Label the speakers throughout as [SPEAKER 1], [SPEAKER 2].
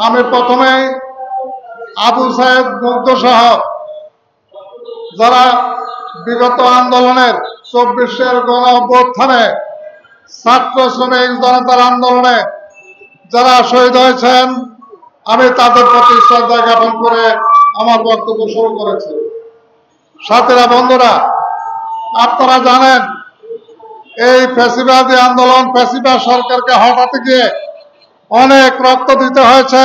[SPEAKER 1] আমি প্রথমে আবু সাহেব মুগ্ধ সহ যারা বিগত আন্দোলনের 24-এর গণ অভ্যুত্থানে ছাত্র শ্রমিক জনতার আন্দোলনে যারা শহীদ হয়েছেন আমি তাদের প্রতি শ্রদ্ধা জ্ঞাপন করে আমার বক্তব্য শুরু করেছি। সাথীরা, বন্ধুরা, আপনারা জানেন এই ফ্যাসিবাদী আন্দোলন, ফ্যাসিবাদ সরকারকে হটাতে গিয়ে অনেক রক্ত দিতে হয়েছে।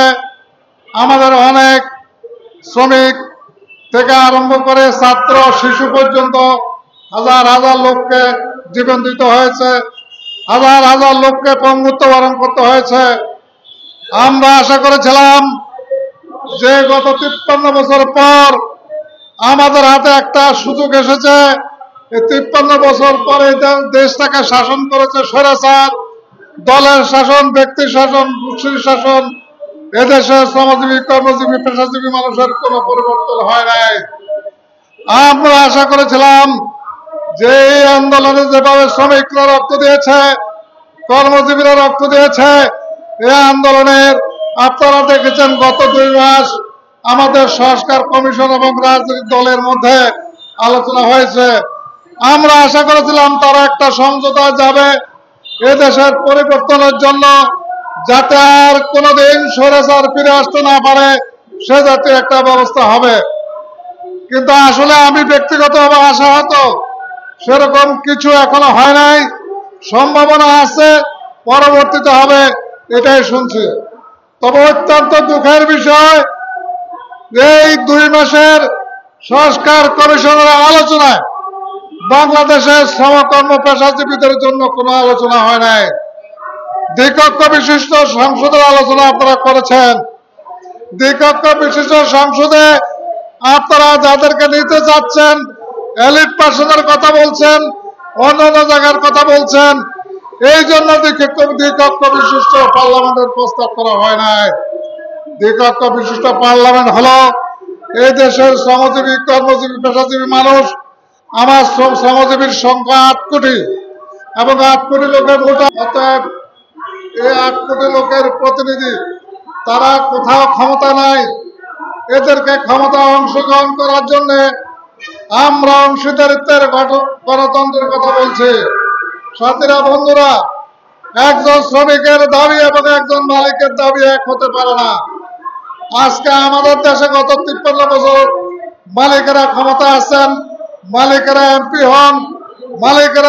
[SPEAKER 1] আমাদের অনেক শ্রমিক থেকে আরম্ভ করে ছাত্র শিশু পর্যন্ত হাজার হাজার লোককে জীবন দিতে হয়েছে, হাজার হাজার লোককে পঙ্গুত্ব বরণ করতে হয়েছে। আমরা আশা করেছিলাম যে গত 53 বছর পর আমাদের হাতে একটা সুযোগ এসেছে। এই 53 বছর পরে দেশটাকে শাসন করেছে স্বৈরাচার, দলের শাসন, ব্যক্তি শাসন, গোষ্ঠীর শাসন। এদেশের শ্রমজীবী, কর্মজীবী, পেশাজীবী মানুষের কোনো পরিবর্তন হয় নাই। আমরা আশা করেছিলাম যে এই আন্দোলনে যেভাবে শ্রমিকরা রক্ত দিয়েছে, কর্মজীবীরা রক্ত দিয়েছে, এই আন্দোলনের আপনারা দেখেছেন গত 2 মাস আমাদের সংস্কার কমিশন এবং রাজনৈতিক দলের মধ্যে আলোচনা হয়েছে। আমরা আশা করেছিলাম তারা একটা সমঝোতায় যাবে এদেশের পরিবর্তনের জন্য, যাতে আর কোনোদিন স্বৈরাচার ফিরে আসতে না পারে সে জাতীয় একটা ব্যবস্থা হবে। কিন্তু আসলে আমি ব্যক্তিগতভাবে আশাহত, সেরকম কিছু এখনো হয় নাই। সম্ভাবনা আছে পরবর্তীতে হবে, এটাই শুনছি। তবে অত্যন্ত দুঃখের বিষয়, এই 2 মাসের সংস্কার কমিশনের আলোচনায় বাংলাদেশের শ্রমকর্ম পেশাজীবীদের জন্য কোনো আলোচনা হয় নাই। দ্বিকক্ষ বিশিষ্ট সংসদের আলোচনা আপনারা করেছেন। দ্বিকক্ষ বিশিষ্ট সংসদে আপনারা যাদেরকে নিতে চাচ্ছেন, এলিট পার্সনের কথা বলছেন, অন্যান্য জায়গার কথা বলছেন। এই জন্য দ্বিকক্ষ বিশিষ্ট পার্লামেন্টের প্রস্তাব করা হয় নাই। দ্বিকক্ষ বিশিষ্ট পার্লামেন্ট হলো এই দেশের শ্রমজীবী, কর্মজীবী, পেশাজীবী মানুষ। আমার শ্রমজীবীর সংখ্যা 8 কোটি এবং 8 কোটি লোকের ভোটার। অতএব এই 8 কোটি লোকের প্রতিনিধি, তারা কোথাও ক্ষমতা নাই। এদেরকে ক্ষমতা অংশগ্রহণ করার জন্য আমরা অংশীদারিত্বের গণতন্ত্রের কথা বলছি। সাথীরা, বন্ধুরা, একজন শ্রমিকের দাবি এবং একজন মালিকের দাবি এক হতে পারে না। আজকে আমাদের দেশে গত 53 বছর মালিকেরা ক্ষমতা আছেন, মালিকেরা এমপি হন, মালিকেরা